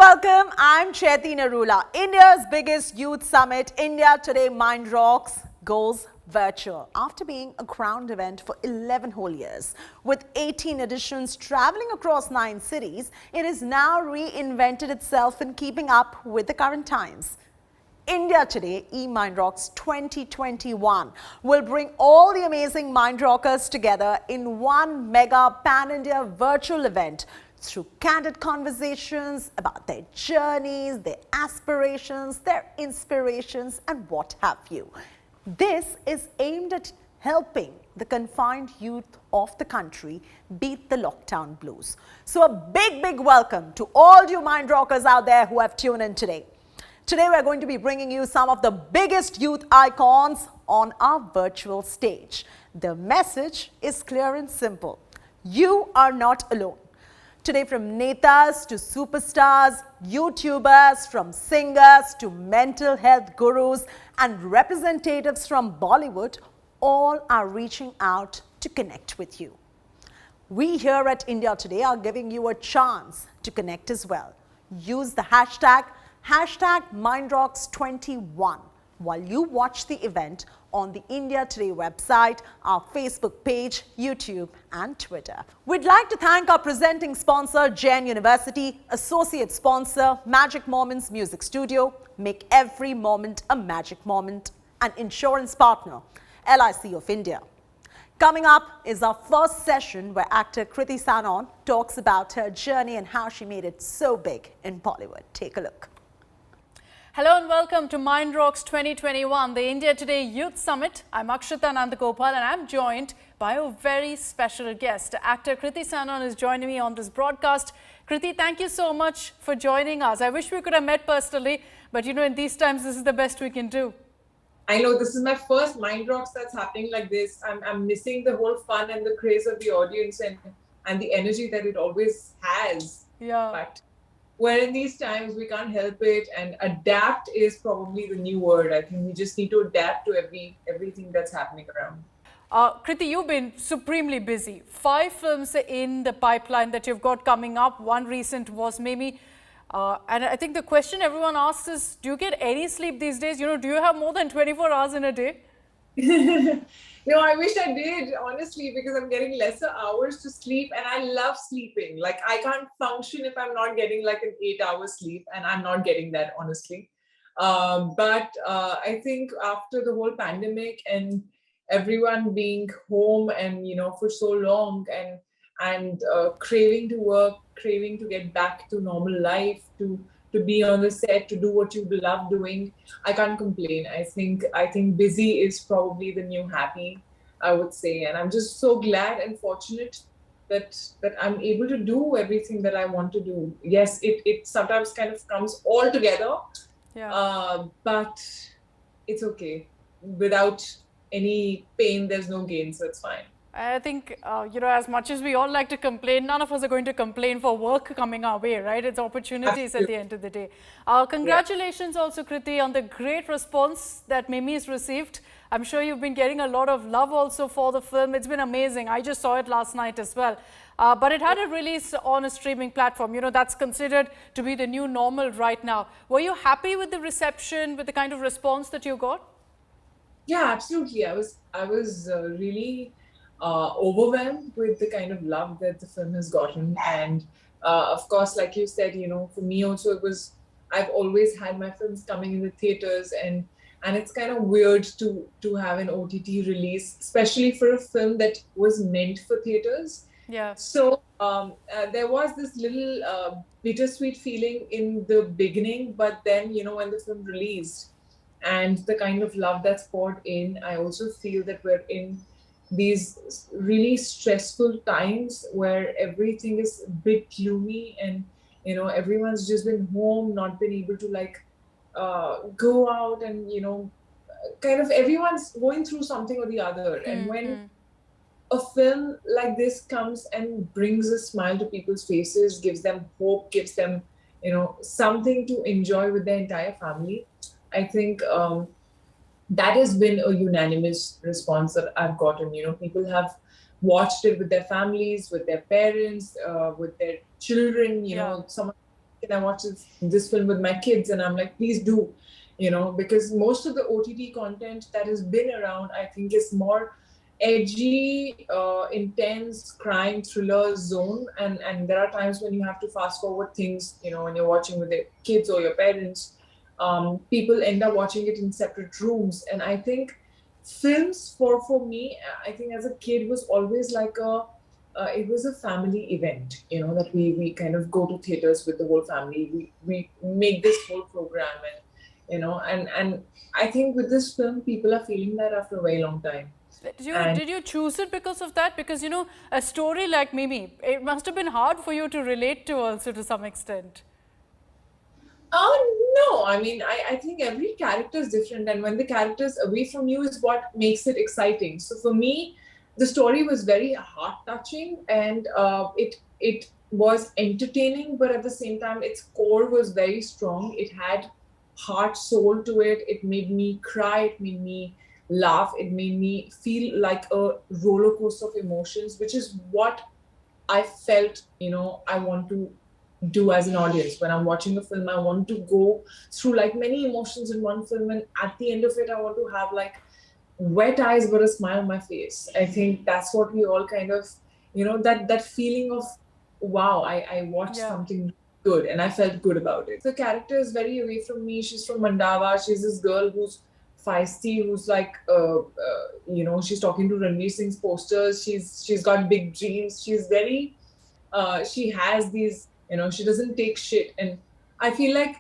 welcome. I'm Chaiti Narula. India's biggest youth summit, India Today Mind Rocks, goes virtual after being a crowned event for 11 whole years. With 18 editions traveling across 9 cities, it has now reinvented itself in keeping up with the current times. India Today E-mindrocks 2021 will bring all the amazing mind rockers together in one mega pan-India virtual event through candid conversations about their journeys, their aspirations, their inspirations, and what have you. This is aimed at helping the confined youth of the country beat the lockdown blues. So a big welcome to all you mind rockers out there who have tuned in today. Today we're going to be bringing you some of the biggest youth icons on our virtual stage. The message is clear and simple. You are not alone. Today, from netas to superstars, YouTubers, from singers to mental health gurus and representatives from Bollywood, all are reaching out to connect with you. We here at India Today are giving you a chance to connect as well. Use the hashtag #MindRocks21 while you watch the event on the India Today website, our Facebook page, YouTube and Twitter. We'd like to thank our presenting sponsor, Jain University, associate sponsor, Magic Moments Music Studio, make every moment a magic moment, and insurance partner, LIC of India. Coming up is our first session where actor Kriti Sanon talks about her journey and how she made it so big in Bollywood. Take a look. Hello and welcome to Mind Rocks 2021, the India Today Youth Summit. I'm Akshita Nandagopal and I'm joined by a very special guest. Actor Kriti Sanon is joining me on this broadcast. Kriti, thank you so much for joining us. I wish we could have met personally, but you know, in these times, this is the best we can do. I know this is my first Mind Rocks that's happening like this. I'm missing the whole fun and the craze of the audience and the energy that it always has. Yeah. But where in these times we can't help it, and adapt is probably the new word. I think we just need to adapt to everything that's happening around. Kriti, you've been supremely busy. 5 films in the pipeline that you've got coming up. One recent was Mimi. And I think the question everyone asks is, do you get any sleep these days? You know, do you have more than 24 hours in a day? No, I wish I did, honestly, because I'm getting lesser hours to sleep and I love sleeping. Like, I can't function if I'm not getting like an 8-hour sleep, and I'm not getting that, honestly. But I think after the whole pandemic and everyone being home and, you know, for so long and craving to work, craving to get back to normal life, to be on the set, to do what you love doing, I can't complain. I think busy is probably the new happy, I would say. And I'm just so glad and fortunate that I'm able to do everything that I want to do. Yes, it sometimes kind of comes all together, but it's okay. Without any pain, there's no gain, so it's fine. I think, you know, as much as we all like to complain, none of us are going to complain for work coming our way, right? It's opportunities at the end of the day. Congratulations also, Kriti, on the great response that Mimi's received. I'm sure you've been getting a lot of love also for the film. It's been amazing. I just saw it last night as well. But it had a release on a streaming platform. You know, that's considered to be the new normal right now. Were you happy with the reception, with the kind of response that you got? Yeah, absolutely. I was really overwhelmed with the kind of love that the film has gotten. And of course, like you said, you know, for me also I've always had my films coming in the theaters, and it's kind of weird to have an OTT release, especially for a film that was meant for theaters. Yeah. So there was this little bittersweet feeling in the beginning, but then, you know, when the film released and the kind of love that's poured in, I also feel that we're in these really stressful times where everything is a bit gloomy, and, you know, everyone's just been home, not been able to like go out, and, you know, kind of everyone's going through something or the other. And when a film like this comes and brings a smile to people's faces, gives them hope, gives them, you know, something to enjoy with their entire family, I think that has been a unanimous response that I've gotten. You know, people have watched it with their families, with their parents, with their children. You know, someone can I watch this film with my kids? And I'm like, please do, because most of the OTT content that has been around, I think, is more edgy, intense crime thriller zone. And there are times when you have to fast forward things, when you're watching with the kids or your parents. People end up watching it in separate rooms. And I think films for me, I think as a kid was always like it was a family event, that we kind of go to theaters with the whole family. We make this whole program, and I think with this film, people are feeling that after a very long time. Did you choose it because of that? Because, a story like Mimi, it must have been hard for you to relate to also to some extent. No, I mean, I think every character is different, and when the character is away from you is what makes it exciting. So for me, the story was very heart-touching, and it was entertaining, but at the same time, its core was very strong. It had heart, soul to it. It made me cry. It made me laugh. It made me feel like a roller coaster of emotions, which is what I felt, I want to do as an audience. When I'm watching a film, I want to go through like many emotions in one film, and at the end of it, I want to have like wet eyes but a smile on my face. I think that's what we all kind of, that feeling of, wow, I watched something good and I felt good about it. The character is very away from me. She's from Mandava. She's this girl who's feisty, who's like, she's talking to Ranveer Singh's posters. She's got big dreams. She's very, she has these, she doesn't take shit. And I feel like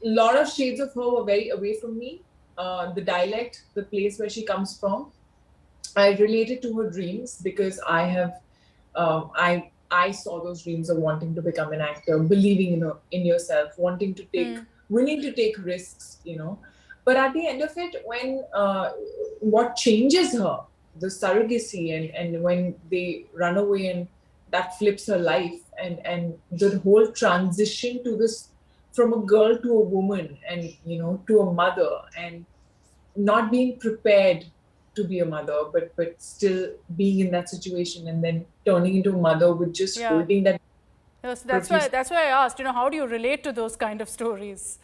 a lot of shades of her were very away from me. The dialect, the place where she comes from, I related to her dreams because I have, I saw those dreams of wanting to become an actor, believing in yourself, wanting to take, willing to take risks, But at the end of it, when what changes her, the surrogacy, and when they run away and that flips her life, and the whole transition to this, from a girl to a woman, and to a mother, and not being prepared to be a mother, but still being in that situation, and then turning into a mother with just holding that. Yes, that's why I asked, how do you relate to those kind of stories?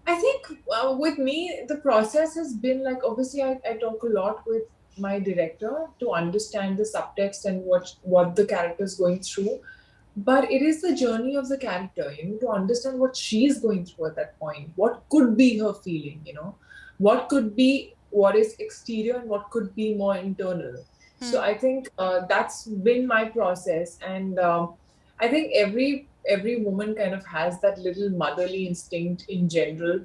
I think with me, the process has been like, obviously I talk a lot with my director to understand the subtext and what the character is going through. But it is the journey of the character, to understand what she's going through at that point. What could be her feeling, what could be what is exterior and what could be more internal. So I think that's been my process. And I think every woman kind of has that little motherly instinct in general,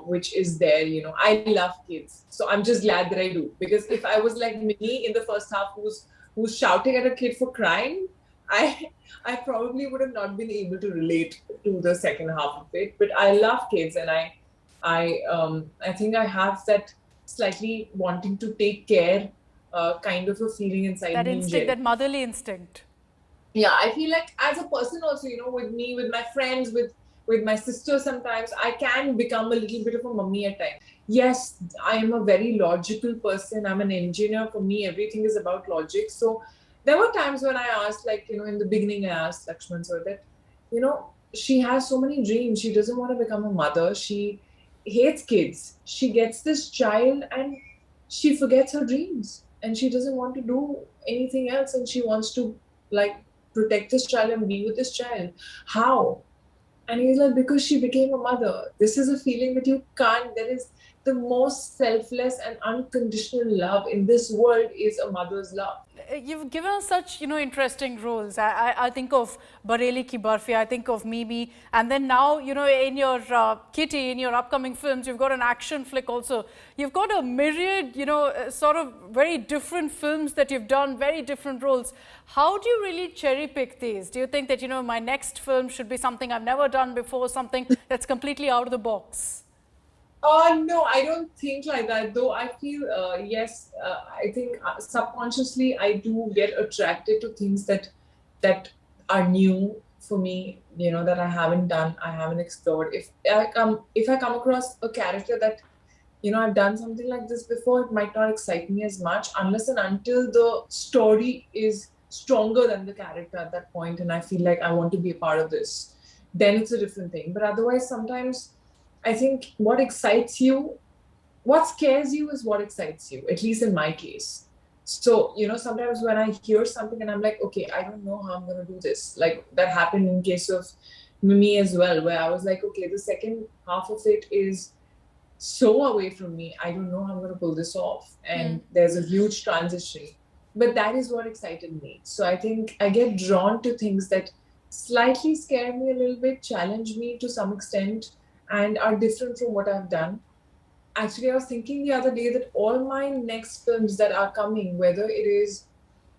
which is there. I love kids, so I'm just glad that I do, because if I was like me in the first half, who's shouting at a kid for crying, I probably would have not been able to relate to the second half of it. But I love kids, and I think I have that slightly wanting to take care kind of a feeling inside that me. Instinct, that motherly instinct. Yeah, I feel like as a person also, with me, with my friends, with my sister, sometimes I can become a little bit of a mummy at times. Yes, I am a very logical person. I'm an engineer. For me, everything is about logic. So there were times when I asked, like, in the beginning, I asked Lakshman sir that, she has so many dreams. She doesn't want to become a mother. She hates kids. She gets this child and she forgets her dreams. And she doesn't want to do anything else. And she wants to, like, protect this child and be with this child. How? And he's like, because she became a mother. This is a feeling that you can't, there is the most selfless and unconditional love in this world is a mother's love. You've given us such, interesting roles. I think of Bareli Ki Barfi, I think of Mimi, and then now, in your Kitty, in your upcoming films, you've got an action flick also. You've got a myriad, sort of very different films that you've done, very different roles. How do you really cherry pick these? Do you think that, my next film should be something I've never done before, something that's completely out of the box? No, I don't think like that. Though I feel, yes, I think subconsciously I do get attracted to things that are new for me, that I haven't done, I haven't explored. If I come across a character that, I've done something like this before, it might not excite me as much unless and until the story is stronger than the character at that point, and I feel like I want to be a part of this. then it's a different thing. But otherwise, sometimes I think what scares you is what excites you, at least in my case. So, sometimes when I hear something and I'm like, okay, I don't know how I'm going to do this. Like that happened in case of me as well, where I was like, okay, the second half of it is so away from me. I don't know how I'm going to pull this off. And there's a huge transition. But that is what excited me. So I think I get drawn to things that slightly scare me a little bit, challenge me to some extent, and are different from what I've done. Actually, I was thinking the other day that all my next films that are coming, whether it is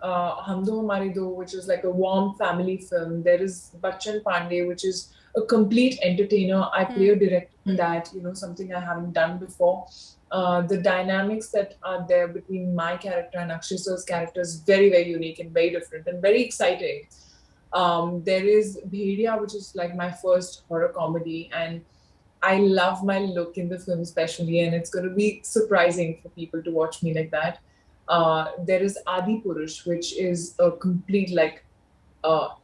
Hum Do Hamare Do, which is like a warm family film, there is Bachchan Pandey, which is a complete entertainer. I play a director in that, something I haven't done before. The dynamics that are there between my character and Akshay sir's character is very, very unique and very different and very exciting. There is Bhediya, which is like my first horror comedy, and I love my look in the film especially, and it's going to be surprising for people to watch me like that. There is Adi Purush, which is a complete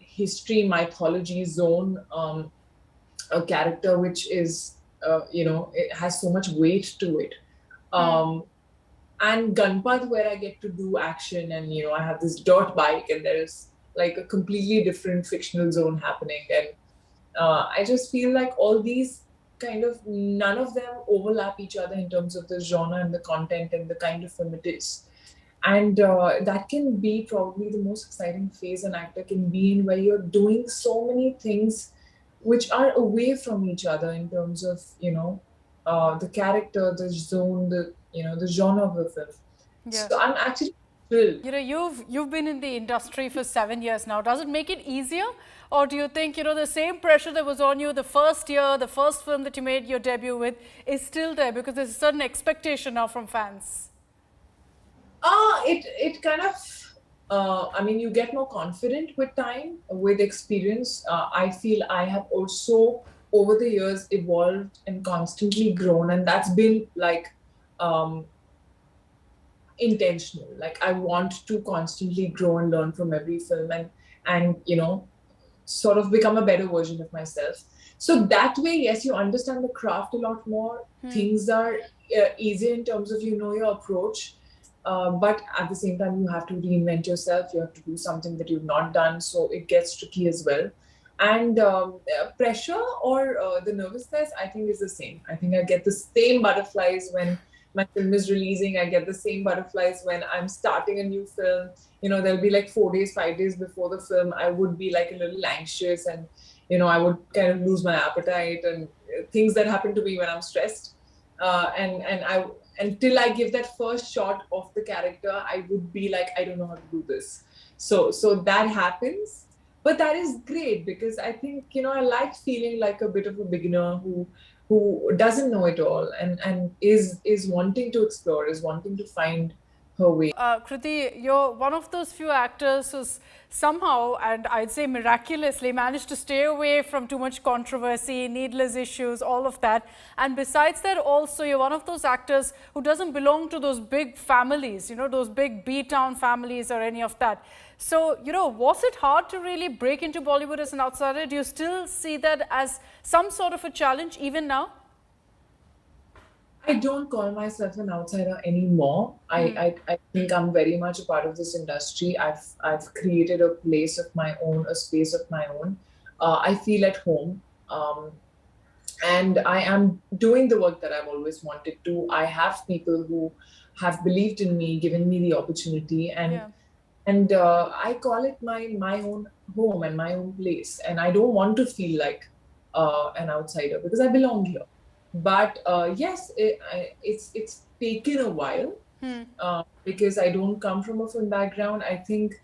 history, mythology zone, a character which is, it has so much weight to it. And Ganpat, where I get to do action, and I have this dirt bike, and there is like a completely different fictional zone happening. And I just feel like all these none of them overlap each other in terms of the genre and the content and the kind of film it is. And that can be probably the most exciting phase an actor can be in, where you're doing so many things which are away from each other in terms of, the character, the zone, the genre of the film. Yeah. So I'm actually thrilled. You've been in the industry for 7 years now. Does it make it easier? Or do you think, the same pressure that was on you the first year, the first film that you made your debut with is still there because there's a certain expectation now from fans? It kind of, you get more confident with time, with experience. I feel I have also, over the years, evolved and constantly grown. And that's been intentional. Like I want to constantly grow and learn from every film and sort of become a better version of myself. So that way, yes, you understand the craft a lot more. Things are easier in terms of, your approach. But at the same time, you have to reinvent yourself. You have to do something that you've not done. So it gets tricky as well. And pressure or the nervousness, I think is the same. I think I get the same butterflies when my film is releasing. I get the same butterflies when I'm starting a new film. There'll be like 4 days, 5 days before the film, I would be like a little anxious, and I would kind of lose my appetite and things that happen to me when I'm stressed. Until I give that first shot of the character, I would be like, I don't know how to do this. So that happens, but that is great because I think I like feeling like a bit of a beginner who doesn't know it all and is wanting to explore, is wanting to find her way. Kriti, you're one of those few actors who's somehow, and I'd say miraculously, managed to stay away from too much controversy, needless issues, all of that. And besides that, also, you're one of those actors who doesn't belong to those big families, those big B-town families or any of that. So, was it hard to really break into Bollywood as an outsider? Do you still see that as some sort of a challenge even now? I don't call myself an outsider anymore. I think I'm very much a part of this industry. I've created a place of my own, a space of my own. I feel at home. And I am doing the work that I've always wanted to. I have people who have believed in me, given me the opportunity. And I call it my own home and my own place. And I don't want to feel like an outsider because I belong here. But yes, it's taken a while because I don't come from a film background. I think,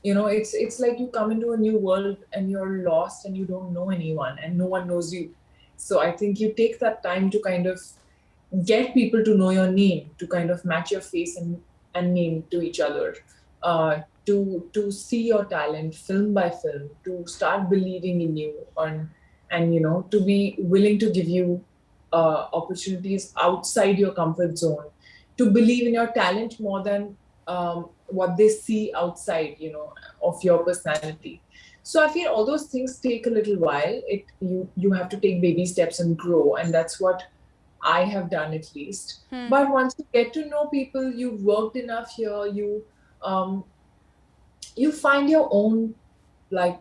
it's like you come into a new world and you're lost and you don't know anyone and no one knows you. So I think you take that time to kind of get people to know your name, to kind of match your face and name to each other, to see your talent film by film, to start believing in you and to be willing to give you opportunities outside your comfort zone, to believe in your talent more than what they see outside, of your personality. So I feel all those things take a little while. You have to take baby steps and grow, and that's what I have done at least. But once you get to know people, you've worked enough here, um, you find your own, like,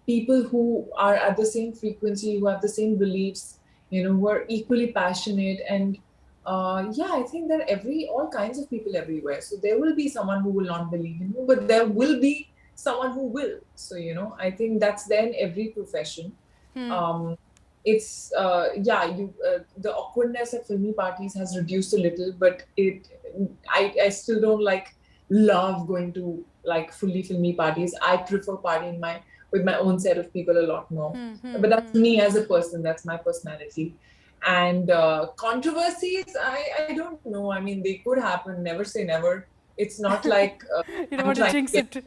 people who are at the same frequency, who have the same beliefs, who are equally passionate. And yeah, I think there are all kinds of people everywhere. So there will be someone who will not believe in you, but there will be someone who will. So, I think that's there in every profession. It's the awkwardness at filmy parties has reduced a little, but I still don't love going to like fully filmy parties. I prefer partying with my own set of people a lot more. But that's me as a person. That's my personality. And controversies, I don't know. I mean, they could happen. Never say never. It's not like you don't want to jinx it.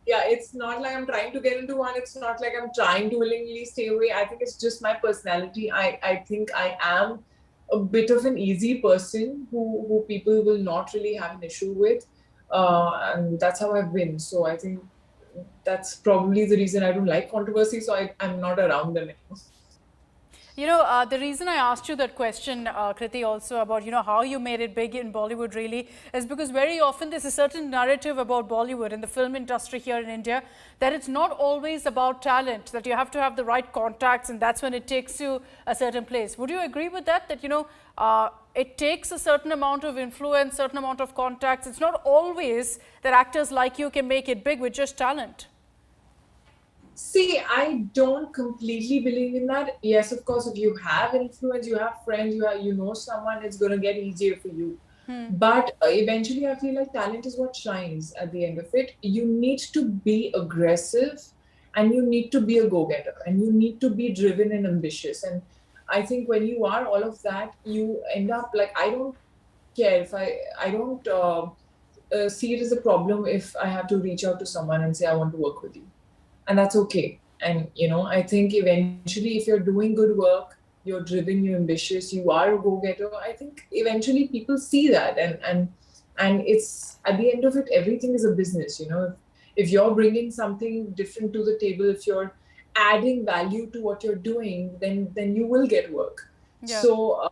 Yeah, it's not like I'm trying to get into one. It's not like I'm trying to willingly stay away. I think it's just my personality. I think I am a bit of an easy person who people will not really have an issue with. And that's how I've been. So I think that's probably the reason I don't like controversy. So I'm not around them anymore. The reason I asked you that question, Kriti, also about, how you made it big in Bollywood really is because very often there's a certain narrative about Bollywood and the film industry here in India that it's not always about talent, that you have to have the right contacts and that's when it takes you a certain place. Would you agree with that? That, it takes a certain amount of influence, certain amount of contacts. It's not always that actors like you can make it big with just talent. See, I don't completely believe in that. Yes, of course, if you have influence, you have friends, you know someone, it's going to get easier for you. But eventually, I feel like talent is what shines at the end of it. You need to be aggressive and you need to be a go-getter and you need to be driven and ambitious. And I think when you are all of that, you end up like, I don't care if I don't see it as a problem if I have to reach out to someone and say, I want to work with you. And that's okay. And, I think eventually if you're doing good work, you're driven, you're ambitious, you are a go-getter, I think eventually people see that. And it's, at the end of it, everything is a business, If you're bringing something different to the table, if you're adding value to what you're doing, then you will get work. Yeah. So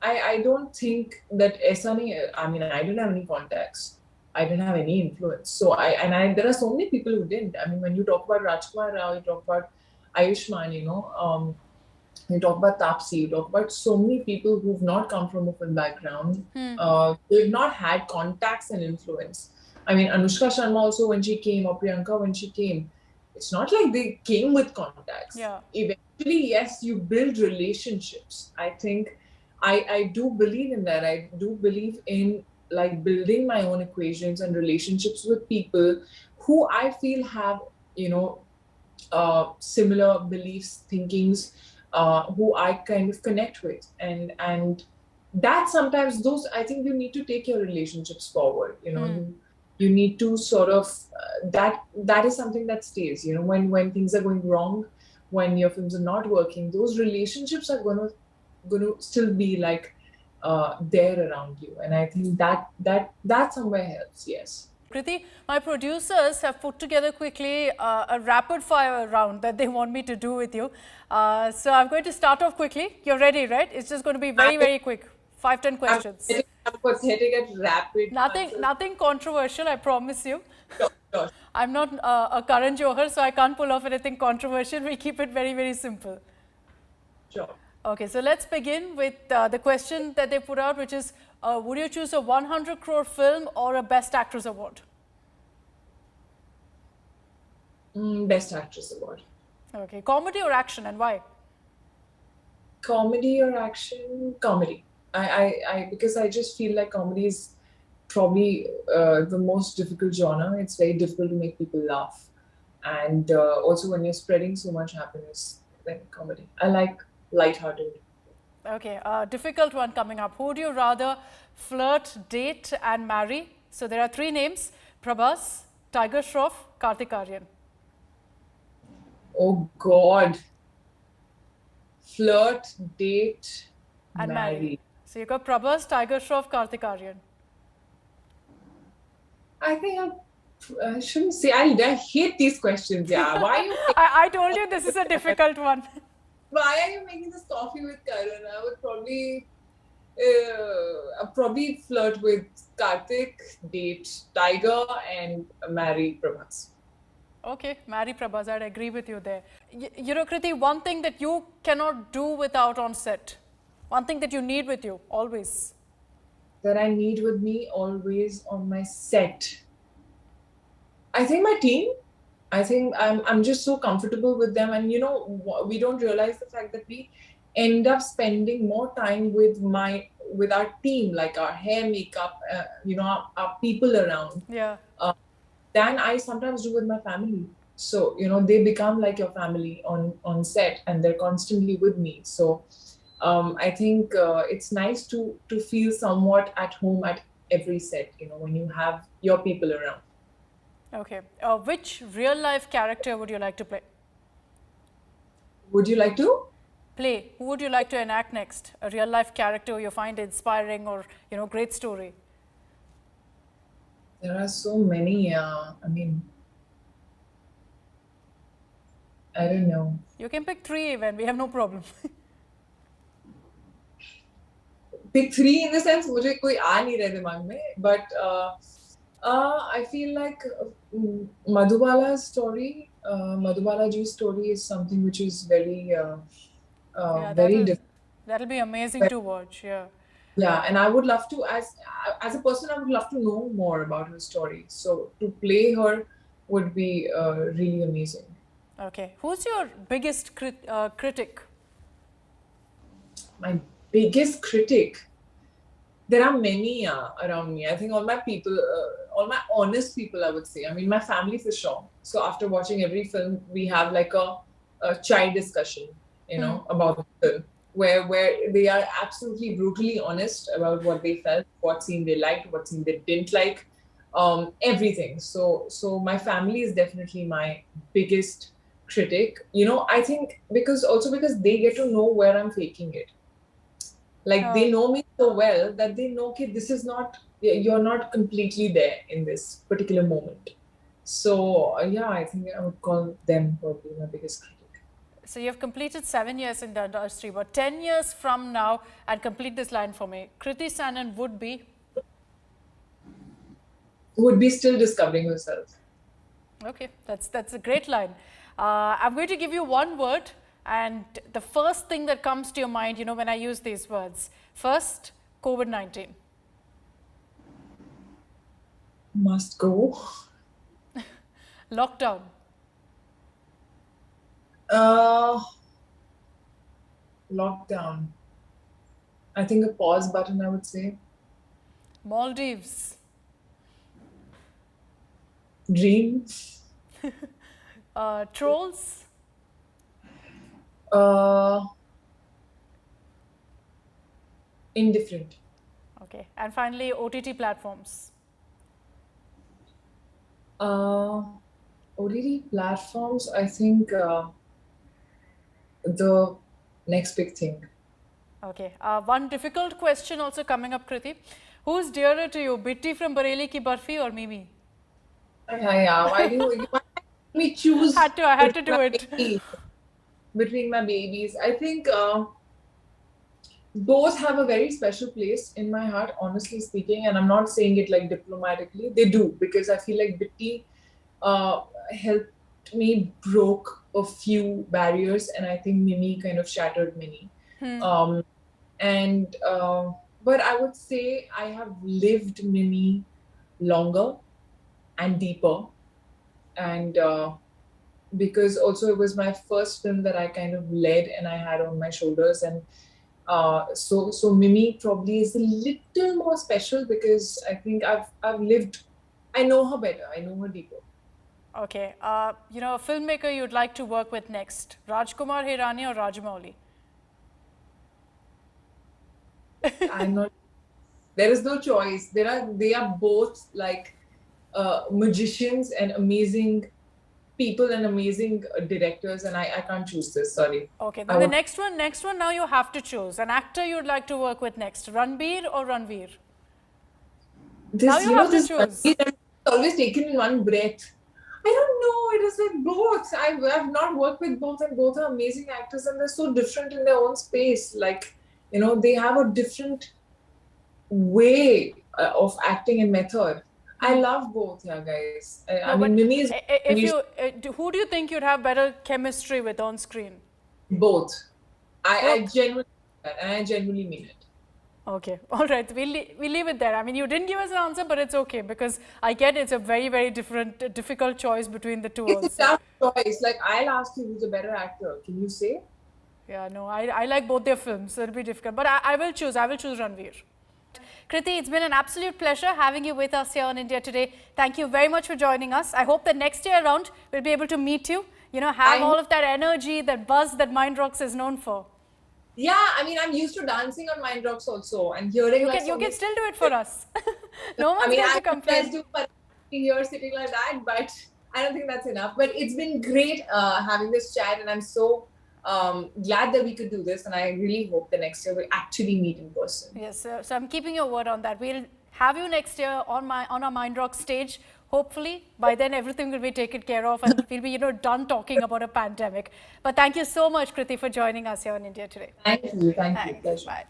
I don't think that I mean, I didn't have any contacts. I didn't have any influence. So there are so many people who didn't. I mean, when you talk about Rajkumar Rao, you talk about Ayushmann, you talk about Taapsee, you talk about so many people who've not come from a film background, who've not had contacts and influence. I mean, Anushka Sharma also, when she came, or Priyanka when she came, it's not like they came with contacts. Yeah. Eventually, yes, you build relationships. I think I do believe in that. I do believe in like building my own equations and relationships with people who I feel have, similar beliefs, thinkings, who I kind of connect with. And that sometimes I think you need to take your relationships forward, you need to sort of, that is something that stays, when things are going wrong, when your films are not working, those relationships are going to still be like, there around you. And I think that somewhere helps, yes. Kriti, my producers have put together quickly a rapid fire round that they want me to do with you. So I'm going to start off quickly. You're ready, right? It's just going to be very, very quick. 5-10 questions. I'm pathetic at rapid. Nothing controversial, I promise you. Sure. I'm not a Karan Johar, so I can't pull off anything controversial. We'll keep it very, very simple. Sure. Okay, so let's begin with the question that they put out, which is, would you choose a 100 crore film or a Best Actress Award? Best Actress Award. Okay, comedy or action, and why? Comedy or action? Comedy. Because I just feel like comedy is probably the most difficult genre. It's very difficult to make people laugh. And also when you're spreading so much happiness, then comedy. I like lighthearted. Okay, difficult one coming up. Who would you rather flirt, date and marry? So there are 3 names: Prabhas, Tiger Shroff, Kartik Aaryan. Oh God. Flirt, date, and marry. So you got Prabhas, Tiger Shroff, Kartik Aaryan. I think I shouldn't say. I hate these questions. Yeah. Why are you? I told you this is a difficult one. Why are you making this coffee with Karan? I would probably flirt with Karthik, date Tiger, and marry Prabhas. Okay, marry Prabhas, I'd agree with you there. You know, Kriti, one thing that you cannot do without on set, one thing that you need with you always. That I need with me always on my set. I think my team. I think I'm just so comfortable with them, and you know, we don't realize the fact that we end up spending more time with our team, like our hair, makeup, you know, our people around. Yeah. Than I sometimes do with my family. So, you know, they become like your family on set, and they're constantly with me. So I think it's nice to feel somewhat at home at every set, you know, when you have your people around. Okay. Which real life character would you like to play? Would you like to? Play. Who would you like to enact next? A real life character you find inspiring or, you know, great story? There are so many. I mean, I don't know. You can pick 3 even. We have no problem. Pick 3 in the sense, मुझे कोई आ नहीं रहे दिमाग में, but I feel like Madhubala's story, Madhubala ji's story is something which is very, very different. That'll be amazing to watch. Yeah. Yeah, and I would love to, as a person, I would love to know more about her story. So to play her would be really amazing. Okay. Who's your biggest critic? My biggest critic? There are many around me. I think all my people, all my honest people, I would say. I mean, my family for sure. So after watching every film, we have like a child discussion, you know, about the film. Where they are absolutely brutally honest about what they felt, what scene they liked, what scene they didn't like, everything. So my family is definitely my biggest critic. You know, I think because they get to know where I'm faking it. Like they know me so well that they know, okay, this is not, you're not completely there in this particular moment. So yeah, I think I would call them probably my biggest critic. So you've completed 7 years in the industry, but 10 years from now, and complete this line for me, Kriti Sanon would be still discovering herself. Okay, that's a great line. I'm going to give you one word, and the first thing that comes to your mind, you know, when I use these words. First, COVID-19. Must go. Lockdown. Lockdown. I think a pause button, I would say. Maldives. Dream. Trolls. Indifferent. Okay, and finally OTT platforms. OTT platforms, I think the next big thing. Okay, one difficult question also coming up, Kriti. Who's dearer to you, Bitti from Bareilly Ki Barfi or Mimi? Yeah. Why do you let me choose? I had to do it. Between my babies. I think both have a very special place in my heart, honestly speaking. And I'm not saying it like diplomatically. They do, because I feel like Bitti helped me broke a few barriers, and I think Mimi kind of shattered many. But I would say I have lived Mimi longer and deeper, and because also it was my first film that I kind of led and I had on my shoulders, and so Mimi probably is a little more special because I think I've lived, I know her better, I know her deeper. Okay, you know, a filmmaker you'd like to work with next, Rajkumar Hirani or Rajamouli? I'm not. There is no choice. They are both like magicians and amazing people and amazing directors, and I can't choose this. Sorry. Okay, then the next one. Now you have to choose an actor you'd like to work with next, Ranbir or Ranveer. Now you have to choose. always taken in one breath. I don't know. It is like both. I've not worked with both, and both are amazing actors, and they're so different in their own space. Like, they have a different way of acting and method. I love both, yeah, guys. I mean, Mimi is. Who do you think you'd have better chemistry with on screen? Both. I genuinely mean that, and I genuinely mean it. Okay, all right. We'll leave it there. I mean, you didn't give us an answer, but it's okay because I get it's a very, very difficult choice between the two. It's a tough choice. Like, I'll ask you who's a better actor. Can you say? Yeah, no, I like both their films, so it'll be difficult. But I will choose Ranveer. Kriti, it's been an absolute pleasure having you with us here on India Today. Thank you very much for joining us. I hope that next year around we'll be able to meet you. Have all of that energy, that buzz that E-mindrocks is known for. Yeah, I mean, I'm used to dancing on E-mindrocks also, and hearing you can still do it for us. No one's going to complain. I do here sitting like that, but I don't think that's enough. But it's been great having this chat, and I'm so glad that we could do this, and I really hope the next year we'll actually meet in person. Yes, so I'm keeping your word on that. We'll have you next year on our E-mindrocks stage. Hopefully, by then everything will be taken care of and we'll be, done talking about a pandemic. But thank you so much, Kriti, for joining us here on India Today. Thank you. Thank you. Pleasure. Bye.